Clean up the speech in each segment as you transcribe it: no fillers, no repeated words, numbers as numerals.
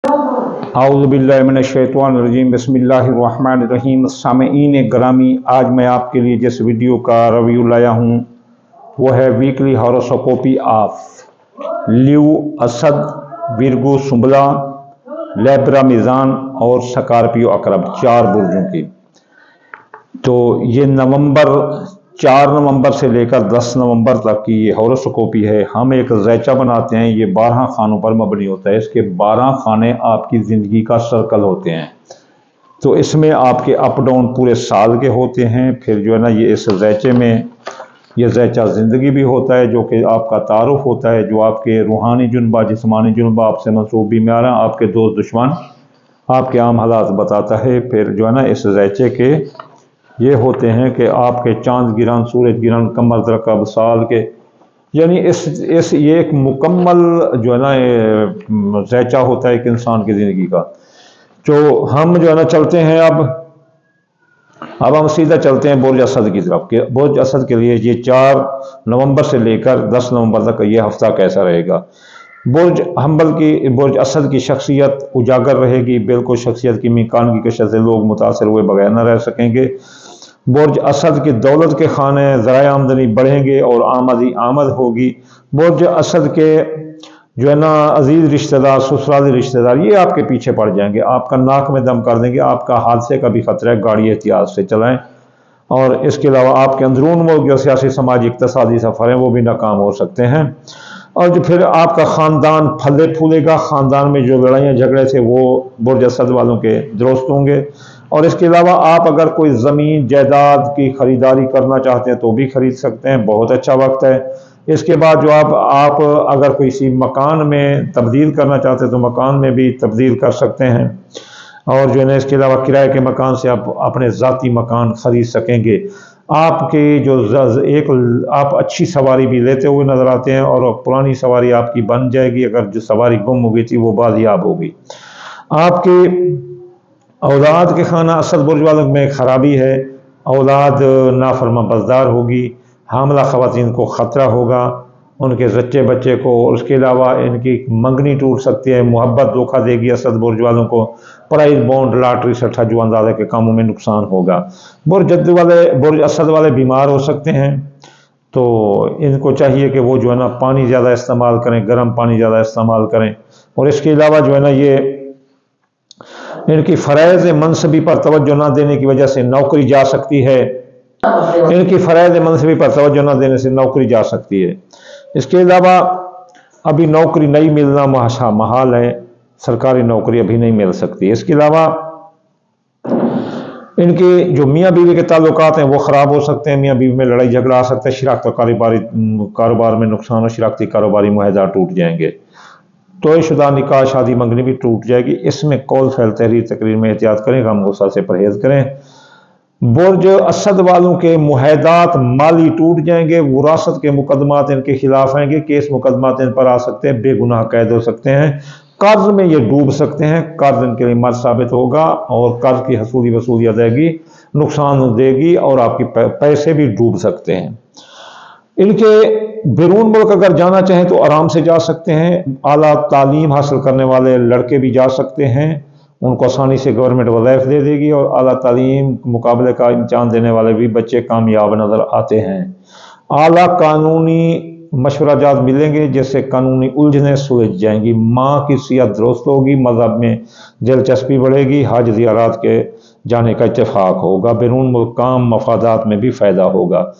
औज़ुबिल्लाहिमिनश्शैतानिर्रजीम बिस्मिल्लाहिर्रहमानिर्रहीम। सामईन ग्रामी, आज मैं आपके लिए जिस वीडियो का रिव्यू लाया हूँ वो है वीकली हॉरोस्कोपी ऑफ ल्यू, असद, विरगो, सुंबला, लेब्रा, मीज़ान और स्कॉर्पियो अकरब, 4 बुर्जों की। तो ये 4 नवंबर से लेकर 10 नवंबर तक की ये हॉरोस्कोपी है। हम एक ज़ैचा बनाते हैं, ये 12 खानों पर मबनी होता है। इसके 12 खाने आपकी ज़िंदगी का सर्कल होते हैं। तो इसमें आपके अप डाउन पूरे साल के होते हैं। फिर जो है ना, ये इस ज़ैचे में ये ज़ैचा ज़िंदगी भी होता है, जो कि आपका तारुफ होता है, जो आपके रूहानी जुनबा, जिस्मानी जुनबा, आपसे मंसूब बीमार, आपके दोस्त दुश्मन, आपके आम हालात बताता है। फिर जो है ना, इस ज़ैचे के ये होते हैं कि आपके चांद गिरन, सूरज गिरन, कमर दरकब, साल के, यानी इस ये एक मुकम्मल जो है ना ज़ैचा होता है एक इंसान की ज़िंदगी का। तो हम जो है ना चलते हैं अब हम सीधा चलते हैं बुर्ज असद की तरफ। के बुर्ज असद के लिए ये 4 नवंबर से लेकर 10 नवंबर तक ये हफ्ता कैसा रहेगा। बुर्ज असद की शख्सियत उजागर रहेगी, बिल्कुल शख्सियत की मीकानगी के शज़ लोग मुतासर हुए बगैर न रह सकेंगे। बुर्ज असद की दौलत के खाने, ज़राए आमदनी बढ़ेंगे और आमद होगी। बुर्ज असद के जो है ना अजीज़ रिश्तेदार, ससुराली रिश्तेदार, ये आपके पीछे पड़ जाएंगे, आपका नाक में दम कर देंगे। आपका हादसे का भी खतरा है, गाड़ी एहतियात से चलाएं। और इसके अलावा आपके अंदरून मुल्क जो सियासी, समाजी, इक़्तिसादी सफ़र हैं वो भी नाकाम हो सकते हैं। और जो फिर आपका ख़ानदान फले फूलेगा। ख़ानदान में जो लड़ाइयाँ झगड़े थे वो बुर्ज असद वालों के दुरुस्त होंगे। और इसके अलावा आप अगर कोई ज़मीन जायदाद की ख़रीदारी करना चाहते हैं तो भी ख़रीद सकते हैं, बहुत अच्छा वक्त है। इसके बाद जो आप अगर किसी मकान में तब्दील करना चाहते हैं तो मकान में भी तब्दील कर सकते हैं। और जो है ना, इसके अलावा किराए के मकान से आप अपने ज़ाती मकान ख़रीद सकेंगे। आपके जो आप अच्छी सवारी भी लेते हुए नज़र आते हैं और पुरानी सवारी आपकी बन जाएगी। अगर जो सवारी गुम हो गई थी वो बाजियाब होगी। आपके औलाद के खाना असद बुर्ज वालों में ख़राबी है। औलाद नाफरमा बज़दार होगी, हामला ख़वातीन को ख़तरा होगा, उनके ज़च्चे बच्चे को। और उसके अलावा इनकी मंगनी टूट सकती है, मोहब्बत धोखा देगी असद बुर्ज वालों को। प्राइज बॉन्ड, लॉटरी, सट्टा, जुआंदाज़ा के कामों में नुकसान होगा। बुर्ज असद वाले बीमार हो सकते हैं, तो इनको चाहिए कि वो जो है ना पानी ज़्यादा इस्तेमाल करें, गर्म पानी ज़्यादा इस्तेमाल करें। और इसके अलावा जो है ना, ये इनकी फ़रज़ मनसबी पर तवज्जो न देने की वजह से नौकरी जा सकती है। इनकी फ़रज़ मनसबी पर तवज्जो न देने से नौकरी जा सकती है। इसके अलावा अभी नौकरी नहीं मिलना महाल है, सरकारी नौकरी अभी नहीं मिल सकती। इसके अलावा इनके जो मियाँ बीवी के ताल्लुकात हैं वो ख़राब हो सकते हैं, मियाँ बीवी में लड़ाई झगड़ा आ सकता है, शिराकत कारोबार में नुकसान और शिराकती कारोबारी मुआहदा टूट जाएंगे। तोयशुदा निकाह, शादी मंगनी भी टूट जाएगी। इसमें कौल फैल तहरीर तकरीर में एहतियात करें, गम गुस्सा से परहेज़ करें। बुर्ज असद वालों के मुआहदात माली टूट जाएंगे, विरासत के मुकदमात इनके खिलाफ आएंगे, केस मुकदमात इन पर आ सकते हैं, बेगुनाह कैद हो सकते हैं, कर्ज में ये डूब सकते हैं, कर्ज इनके लिए मर्ज साबित होगा और कर्ज की हसूली वसूली अदायगी नुकसान देगी और आपके पैसे भी डूब सकते हैं। इनके बैरून मुल्क अगर जाना चाहें तो आराम से जा सकते हैं। आला तालीम हासिल करने वाले लड़के भी जा सकते हैं, उनको आसानी से गवर्नमेंट वज़ाइफ दे देगी। और आला तालीम मुकाबले का इम्तिहान देने वाले भी बच्चे कामयाब नज़र आते हैं। आला कानूनी मशवरा जात मिलेंगे, जिससे कानूनी उलझने सुलझ जाएंगी। माँ की सेहत दुरुस्त होगी, मज़हब में दिलचस्पी बढ़ेगी, हज ज़ियारत के जाने का इत्तेफाक होगा, बैरून मुल्क काम मफादात में भी फ़ायदा होगा।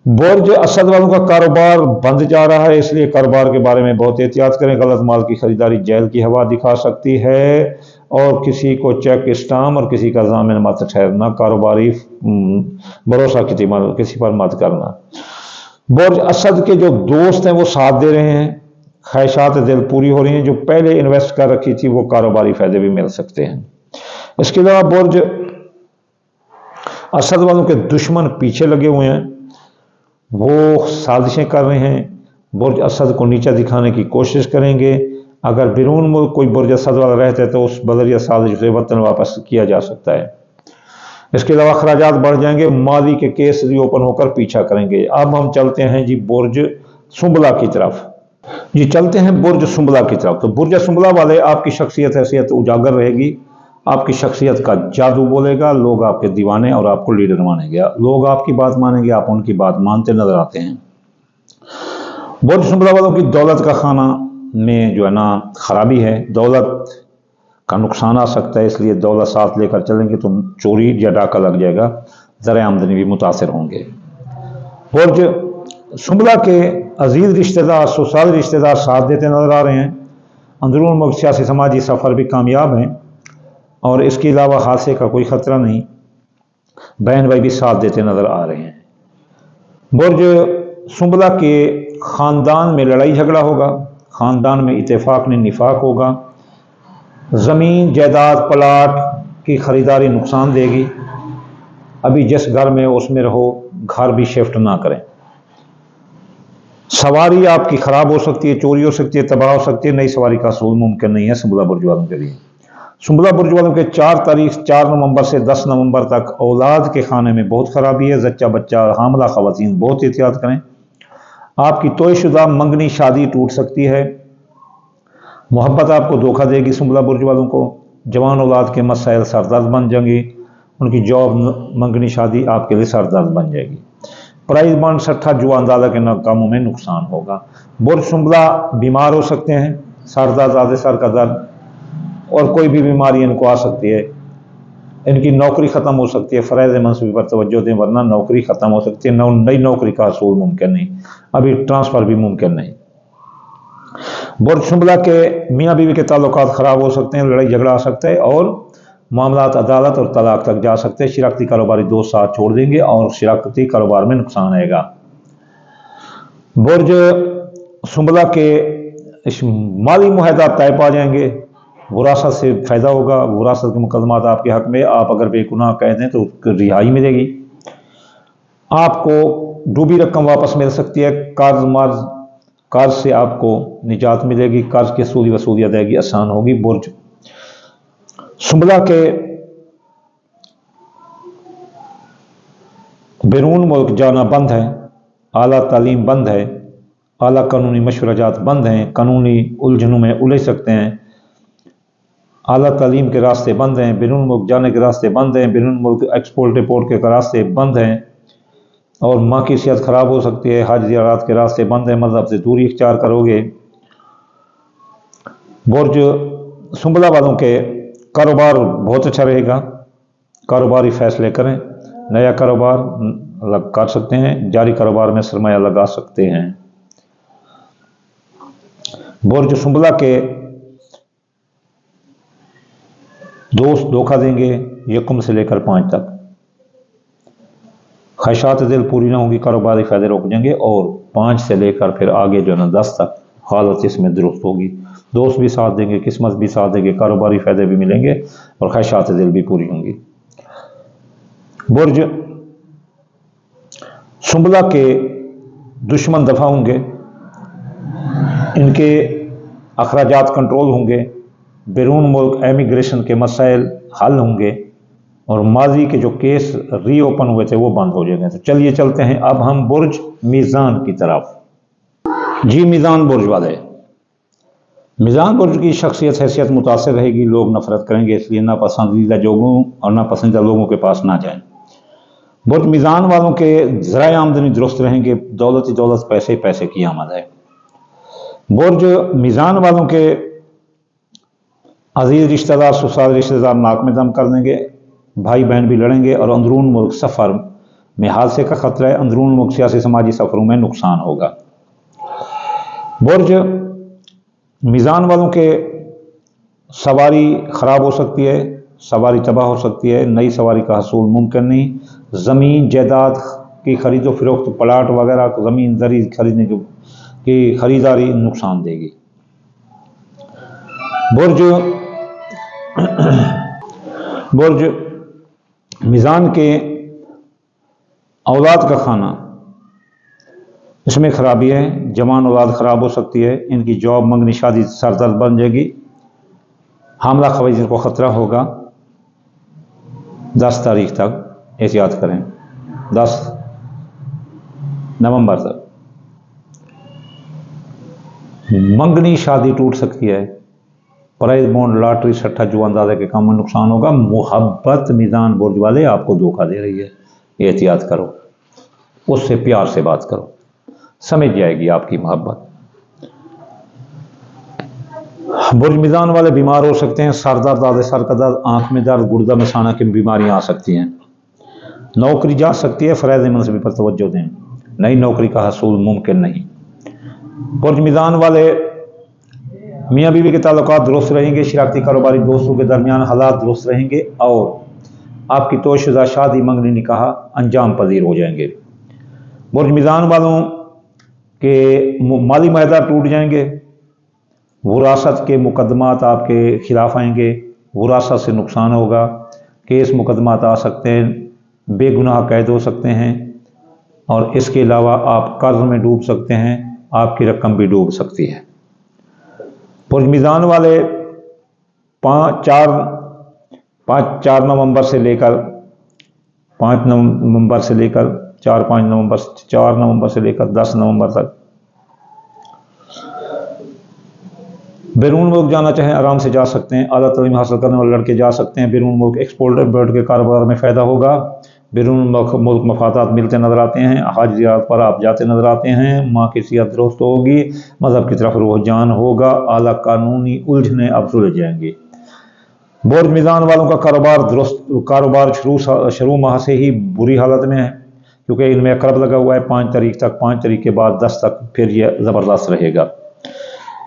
बुर्ज असद वालों का कारोबार बंद जा रहा है, इसलिए कारोबार के बारे में बहुत एहतियात करें। गलत माल की खरीदारी जेल की हवा दिखा सकती है। और किसी को चेक स्टाम्प और किसी का ज़ामिन मत ठहरना, कारोबारी भरोसा किसी पर मत करना। बुर्ज असद के जो दोस्त हैं वो साथ दे रहे हैं, ख्वाहिशात दिल पूरी हो रही हैं, जो पहले इन्वेस्ट कर रखी थी वो कारोबारी फायदे भी मिल सकते हैं। इसके अलावा बुर्ज असद वालों के दुश्मन पीछे लगे हुए हैं, वो साजिशें कर रहे हैं, बुर्ज असद को नीचा दिखाने की कोशिश करेंगे। अगर बैरून मुल्क कोई बुर्ज असद वाला रहता है तो उस बदरिया साजिश से वतन वापस किया जा सकता है। इसके अलावा खराजात बढ़ जाएंगे, माली के केस रीओपन होकर पीछा करेंगे। अब हम चलते हैं जी बुर्ज सुंबला की तरफ। जी चलते हैं बुर्ज सुंबला की तरफ। तो बुर्ज सुंबला वाले आपकी शख्सियत हैसियत उजागर रहेगी, आपकी शख्सियत का जादू बोलेगा, लोग आपके दीवाने और आपको लीडर मानेंगे, लोग आपकी बात मानेंगे, आप उनकी बात मानते नजर आते हैं। बुर्ज सुंबला वालों की दौलत का खाना में जो है ना खराबी है, दौलत का नुकसान आ सकता है, इसलिए दौलत साथ लेकर चलेंगे तो चोरी या डाका लग जाएगा, ज़र आमदनी भी मुतासर होंगे। बुर्ज सुंबला के अजीज रिश्तेदार, ससुराल रिश्तेदार साथ देते नजर आ रहे हैं। अंदरून मुल्क सियासी समाजी सफ़र भी कामयाब हैं और इसके अलावा हादसे का कोई ख़तरा नहीं, बहन भाई भी साथ देते नजर आ रहे हैं। बुर्ज सुंबला के ख़ानदान में लड़ाई झगड़ा होगा, ख़ानदान में इत्तेफाक ने निफाक होगा, ज़मीन जायदाद प्लाट की ख़रीदारी नुकसान देगी। अभी जिस घर में उसमें रहो, घर भी शिफ्ट ना करें। सवारी आपकी ख़राब हो सकती है, चोरी हो सकती है, तबाह हो सकती है, नई सवारी का हसूल मुमकिन नहीं है सुंबला बुर्ज वालों के लिए। सुंबला बुर्ज वालों के 4 नवंबर से 10 नवंबर तक औलाद के खाने में बहुत ख़राबी है, जच्चा बच्चा हामला ख़वातीन बहुत एहतियात करें। आपकी तोयशुदा मंगनी शादी टूट सकती है, मोहब्बत आपको धोखा देगी। सुंबला बुर्ज वालों को जवान औलाद के मसाइल सरदर्द बन जाएंगी, उनकी जॉब मंगनी शादी आपके लिए सरदर्द बन जाएगी। प्राइज बॉन्ड सट्ठा जुआ अंदाजा के कामों में नुकसान होगा। बुर्ज सुंबला बीमार हो सकते हैं, सर दर्द, आधे सर का दर्द और कोई भी बीमारी इनको आ सकती है। इनकी नौकरी ख़त्म हो सकती है, फ़राइज़ मनसूबी पर तवज्जो दें वरना नौकरी ख़त्म हो सकती है, नई नौकरी का हसूल मुमकिन नहीं, अभी ट्रांसफ़र भी मुमकिन नहीं। बुर्ज सुंबला के मियाँ बीवी के ताल्लुकात ख़राब हो सकते हैं, लड़ाई झगड़ा आ सकता है और मामलात अदालत और तलाक तक जा सकते हैं। शिराकती कारोबारी दोस्त साथ छोड़ देंगे और शिराकती कारोबार में नुकसान आएगा। बुर्ज सुंबला के माली मुआहदा तय पा जाएंगे, विरासत से फ़ायदा होगा, विरासत के मुकदमात आपके हक़ में, आप अगर बेगुनाह कह दें तो रिहाई मिलेगी। आपको डूबी रकम वापस मिल सकती है, कर्ज से आपको निजात मिलेगी, कर्ज की वसूली अदायगी आसान होगी। बुर्ज सुंबला के बैरून मुल्क जाना बंद है, आला तालीम बंद है, आला कानूनी मशवराजात बंद हैं, कानूनी उलझनों में उलझ सकते हैं, आला तालीम के रास्ते बंद हैं, बैरून मुल्क जाने के रास्ते बंद हैं, बैरून मुल्क एक्सपोर्ट रिपोर्ट के रास्ते बंद हैं और माँ की सेहत ख़राब हो सकती है, हज ज़ियारत के रास्ते बंद हैं, मज़हब से दूरी इख्तियार करोगे। बुर्ज सुंबला वालों के कारोबार बहुत अच्छा रहेगा, कारोबारी फ़ैसले करें, नया कारोबार कर सकते हैं, जारी कारोबार में सरमाया लगा सकते हैं। बुर्ज सुंबला के दोस्त धोखा देंगे 1 से लेकर 5 तक, ख्वाहिशात दिल पूरी ना होगी, कारोबारी फ़ायदे रोक जाएंगे और 5 से लेकर फिर आगे जो है ना 10 तक हालत इसमें दुरुस्त होगी, दोस्त भी साथ देंगे, किस्मत भी साथ देंगे, कारोबारी फ़ायदे भी मिलेंगे और ख्वाहिशात दिल भी पूरी होंगी। बुर्ज सुंबला के दुश्मन दफ़ा होंगे, इनके अखराजात कंट्रोल होंगे, बैरून मुल्क एमिग्रेशन के मसाइल हल होंगे और माजी के जो केस रीओपन हुए थे वो बंद हो जाएंगे। तो चलिए चलते हैं अब हम बुर्ज मीज़ान की तरफ। जी मीज़ान बुर्ज वाले, मीज़ान बुर्ज की शख्सियत हैसियत मुतासर रहेगी, लोग नफरत करेंगे, इसलिए नापसंदीदा लोगों और नापसंदीदा लोगों के पास ना जाएं। बुर्ज मीज़ान वालों के ज़राए आमदनी दुरुस्त रहेंगे, दौलत ही दौलत, पैसे ही पैसे की आमद है। बुर्ज मीज़ान वालों के अजीज रिश्तेदार, ससुराल रिश्तेदार नाक में दम कर देंगे, भाई बहन भी लड़ेंगे और अंदरून मुल्क सफ़र में हादसे का खतरा है, अंदरून मुल्क सियासी समाजी सफ़रों में नुकसान होगा। बुर्ज मीज़ान वालों के सवारी ख़राब हो सकती है, सवारी तबाह हो सकती है, नई सवारी का हसूल मुमकिन नहीं, ज़मीन जायदाद की खरीदो फरोख्त, प्लाट वगैरह ज़मीन जरी खरीदने की खरीदारी नुकसान देगी। बुर्ज मीज़ान के औलाद का खाना, इसमें ख़राबी है, जवान औलाद ख़राब हो सकती है, इनकी जॉब मंगनी शादी सरदर्द बन जाएगी, हामला ख़वातीन को ख़तरा होगा। 10 तारीख तक एहतियात करें, 10 नवंबर तक। मंगनी शादी टूट सकती है, प्राइज बॉन्ड, लॉटरी, सट्टा, जो अंदाजे के काम में नुकसान होगा। मोहब्बत मीज़ान बुर्ज वाले आपको धोखा दे रही है, एहतियात करो, उससे प्यार से बात करो, समझ जाएगी आपकी मोहब्बत। बुर्ज मीज़ान वाले बीमार हो सकते हैं, सर दर्द, आधे सर का दर्द, आँख में दर्द, गुर्दा में साना की बीमारियाँ आ सकती हैं। नौकरी जा सकती है, फ़राइज़ मनसबी पर तवज्जो दें, नई नौकरी का हसूल मुमकिन नहीं। बुर्ज मीज़ान वाले मियाँ बीवी के ताल्लुकात दुरुस्त रहेंगे, शराकती कारोबारी दोस्तों के दरमियान हालात दुरुस्त रहेंगे और आपकी तोशुदा शादी, मंगनी, निकाह अंजाम पजीर हो जाएंगे। बुर्ज मीज़ान वालों के माली मायदा टूट जाएंगे, वरासत के मुकदमात आपके खिलाफ आएंगे, वरासत से नुकसान होगा, केस मुकदमात आ सकते हैं, बेगुनाह कैद हो सकते हैं और इसके अलावा आप कर्ज में डूब सकते हैं, आपकी रकम भी डूब सकती है। बुर्ज मीज़ान वाले 4 नवंबर से लेकर 5 नवंबर से लेकर 4 नवंबर से लेकर 10 नवंबर तक बैरून मुल्क जाना चाहें आराम से जा सकते हैं। आला तालीम हासिल करने वाले लड़के जा सकते हैं। बैरून मुल्क एक्सपोर्ट इम्पोर्ट के कारोबार में फ़ायदा होगा। बैरून मुल्क मफादात मिलते नज़र आते हैं। हज ज़ियारत पर आप जाते नज़र आते हैं। माँ की सेहत दुरुस्त होगी, मज़हब की तरफ रुझान होगा, आला कानूनी उलझने अब सुलझ जाएंगी। बुर्ज मीज़ान वालों का कारोबार शुरू माह से ही बुरी हालत में है, क्योंकि इनमें अकरब लगा हुआ है 5 तारीख तक, 5 तारीख के बाद 10 तक फिर यह ज़बरदस्त रहेगा।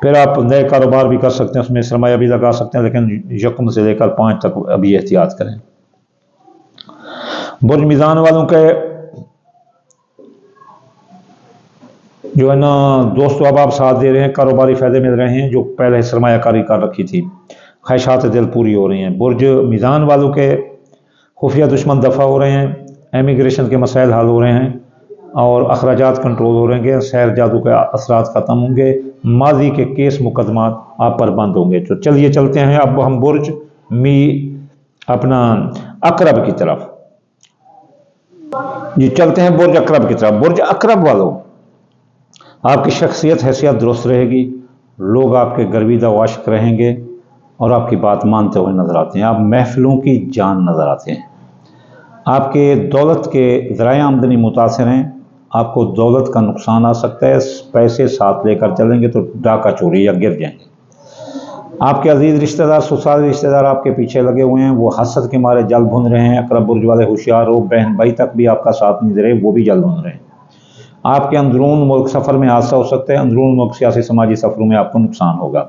फिर आप नए कारोबार भी कर सकते हैं, उसमें सरमाया भी लगा सकते हैं, लेकिन यकम से लेकर 5 तक अभी एहतियात करें। बुर्ज मीज़ान वालों के जो है ना दोस्तों, अब आप साथ दे रहे हैं, कारोबारी फ़ायदे मिल रहे हैं, जो पहले सरमायाकारी कर रखी थी, ख्वाहिशात दिल पूरी हो रही हैं। बुर्ज मीज़ान वालों के खुफिया दुश्मन दफ़ा हो रहे हैं, एमिग्रेशन के मसाइल हल हो रहे हैं और अखराजात कंट्रोल हो रहेंगे, सैर जादू के असरात ख़त्म होंगे, माजी के केस मुकदमात आप पर बंद होंगे। तो चलिए चलते हैं अब हम बुर्ज अकरब की तरफ जी, चलते हैं बुर्ज अकरब की तरफ। बुर्ज अकरब वालों, आपकी शख्सियत हैसियत दुरुस्त रहेगी, लोग आपके गर्विदा वाशिक रहेंगे और आपकी बात मानते हुए नज़र आते हैं। आप महफिलों की जान नज़र आते हैं। आपके दौलत के ज़राए आमदनी मुतासिर हैं, आपको दौलत का नुकसान आ सकता है, पैसे साथ लेकर चलेंगे तो डाका चोरी या गिर जाएंगे। आपके अजीज़ रिश्तेदार, ससुराल रिश्तेदार आपके पीछे लगे हुए हैं, वो हसद के मारे जल भुन रहे हैं। अकरब बुर्ज वाले होशियार हो, बहन भाई तक भी आपका साथ नहीं दे रहे, वो भी जल भुन रहे हैं। आपके अंदरून मुल्क सफ़र में हादसा हो सकता है, अंदरून मुल्क सियासी समाजी सफ़रों में आपको नुकसान होगा।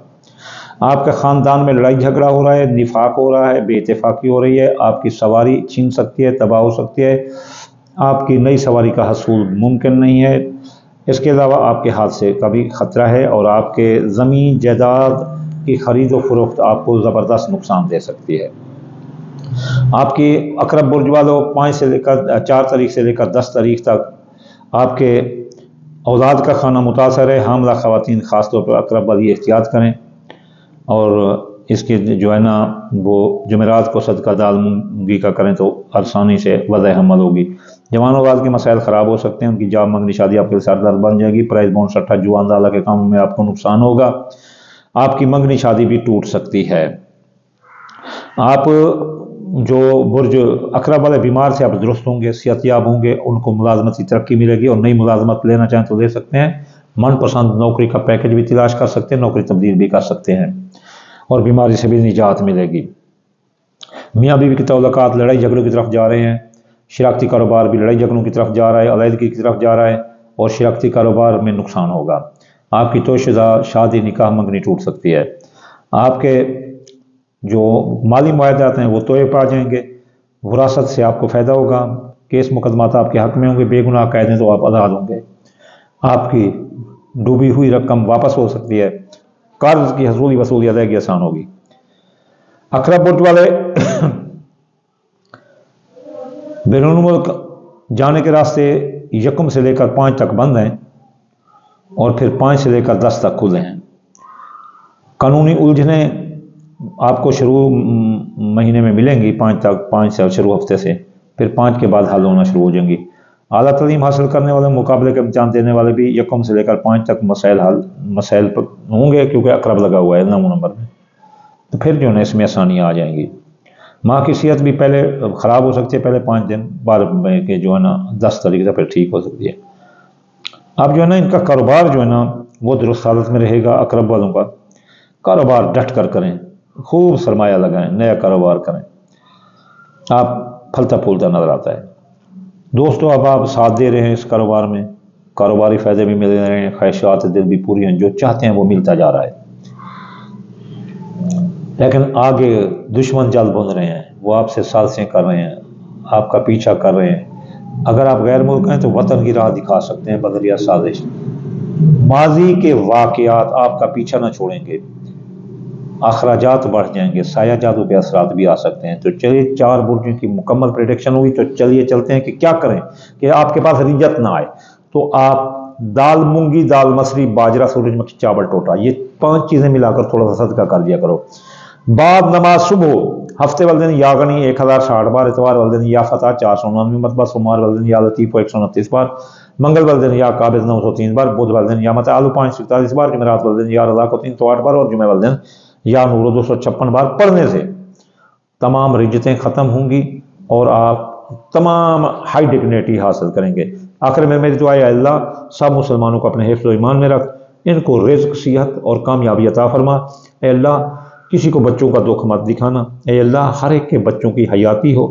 आपके ख़ानदान में लड़ाई झगड़ा हो रहा है, निफाक हो रहा है, बेइत्तेफाकी हो रही है, आपकी सवारी छीन सकती है, तबाह हो सकती है, आपकी नई सवारी का हसूल मुमकिन नहीं है। इसके अलावा आपके हादसे का भी ख़तरा है और आपके ज़मीन जायदाद की ख़रीद व फ़रोख्त आपको ज़बरदस्त नुकसान दे सकती है। आपकी अकरब बुर्ज वालों 4 तारीख से लेकर 10 तारीख तक आपके औलाद का खाना मुतासर है। हामला ख़वातीन ख़ास तौर पर अकरब वाली एहतियात करें और इसके जो है ना वो जुमेरात को सदका दाल मूंगी का करें तो आसानी से वज़ह हमल होगी। जवानों वाल के मसाइल ख़राब हो सकते हैं, उनकी जाब मंगनी शादी आपके लिए सरदर्द बन जाएगी। प्राइज बॉन्ड, सट्टा, जुआ, अंदाज़ा के कामों में आपको नुकसान होगा। आपकी मंगनी शादी भी टूट सकती है। आप जो बुर्ज अकरब वाले बीमार थे, आप दुरुस्त होंगे, सेहतयाब होंगे, उनको मुलाजमती तरक्की मिलेगी और नई मुलाजमत लेना चाहें तो ले सकते हैं। मनपसंद नौकरी का पैकेज भी तलाश कर सकते हैं, नौकरी तब्दील भी कर सकते हैं और बीमारी से भी निजात मिलेगी। मियाँ बीवी के ताल्लुकात लड़ाई झगड़ों की तरफ जा रहे हैं, शराकती कारोबार भी लड़ाई झगड़ों की तरफ जा रहा है, अलहदगी की तरफ जा रहा है और शराकती कारोबार में नुकसान होगा। आपकी तोशुदा शादी, निकाह, मंगनी टूट सकती है। आपके जो माली मुआहदात हैं वो तोड़े पा जाएंगे, विरासत से आपको फ़ायदा होगा, केस मुकदमात आपके हक़ में होंगे, बेगुनाह कैद तो आप आज़ाद होंगे। आपकी डूबी हुई रकम वापस हो सकती है, कर्ज की वसूली अदायगी आसान होगी। अकरब बुर्ज वाले बैरून मुल्क जाने के रास्ते 1 से लेकर 5 तक बंद हैं और फिर 5 से लेकर 10 तक खुले हैं। कानूनी उलझने आपको शुरू महीने में मिलेंगी 5 तक, 5 से शुरू हफ्ते से, फिर 5 के बाद हल होना शुरू हो जाएंगी। اعلیٰ تعلیم حاصل کرنے والے مقابلے کے امتحان دینے والے بھی 1 سے لے کر 5 تک مسائل پر ہوں گے، کیونکہ اقرب لگا ہوا ہے 9 نمبر میں، تو پھر جو ہے نا اس میں آسانیاں آ جائیں گی۔ ماں کی صحت بھی پہلے خراب ہو سکتی ہے، پہلے 5 دن بعد میں کہ جو ہے نا 10 تاریخ سے پھر ٹھیک ہو سکتی ہے۔ اب جو ہے نا ان کا کاروبار جو ہے نا وہ درست حالت میں رہے گا۔ اقرب والوں کا کاروبار ڈٹ کر کریں، خوب سرمایہ لگائیں، نیا کاروبار کریں، آپ پھلتا پھولتا نظر آتا ہے۔ دوستو اب آپ ساتھ دے رہے ہیں اس کاروبار میں، کاروباری فائدے بھی مل رہے ہیں، خواہشات دل بھی پوری ہیں، جو چاہتے ہیں وہ ملتا جا رہا ہے، لیکن آگے دشمن جل بن رہے ہیں، وہ آپ سے سازشیں کر رہے ہیں، آپ کا پیچھا کر رہے ہیں۔ اگر آپ غیر ملک ہیں تو وطن کی راہ دکھا سکتے ہیں بذریعہ سازش۔ ماضی کے واقعات آپ کا پیچھا نہ چھوڑیں گے، اخراجات بڑھ جائیں گے، سایہ جادو کے اثرات بھی آ سکتے ہیں۔ تو چلیے 4 برجوں کی مکمل پریڈکشن ہوئی، تو چلیے چلتے ہیں کہ کیا کریں کہ آپ کے پاس رجت نہ آئے۔ تو آپ دال مونگی، دال مسری، باجرہ، سورج مکھی، چاول ٹوٹا، یہ 5 چیزیں ملا کر تھوڑا سا صدقہ کر دیا کرو۔ بعد نماز صبح ہفتے والے دن یا غنی 1060 بار، اتوار والے دن یا فتح 499 مرتبہ، سوموار والے دن یا لطیف 129 بار، منگل والے دن یا قابض 903 بار، بدھ والے دن یا مت آلو 547 بار، جمعرات والے دن یا رضا کو 308 بار، اور جمعہ والے دن یا نور 256 بار پڑھنے سے تمام رجتیں ختم ہوں گی اور آپ تمام ہائی ڈگنیٹی حاصل کریں گے۔ آخر میں میری دعا ہے اللہ سب مسلمانوں کو اپنے حفظ و ایمان میں رکھ، ان کو رزق، صحت اور کامیابی عطا فرما۔ اے اللہ کسی کو بچوں کا دکھ مت دکھانا، اے اللہ ہر ایک کے بچوں کی حیاتی ہو،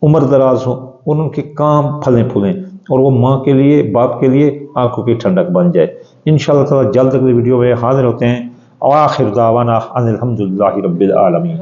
عمر دراز ہو، اور ان کے کام پھلیں پھولیں، اور وہ ماں کے لیے، باپ کے لیے آنکھوں کی ٹھنڈک بن جائے۔ انشاءاللہ تعالی جلد اگلی ویڈیو میں حاضر ہوتے ہیں۔ آخر دعوانا ان الحمدللہ رب العالمین۔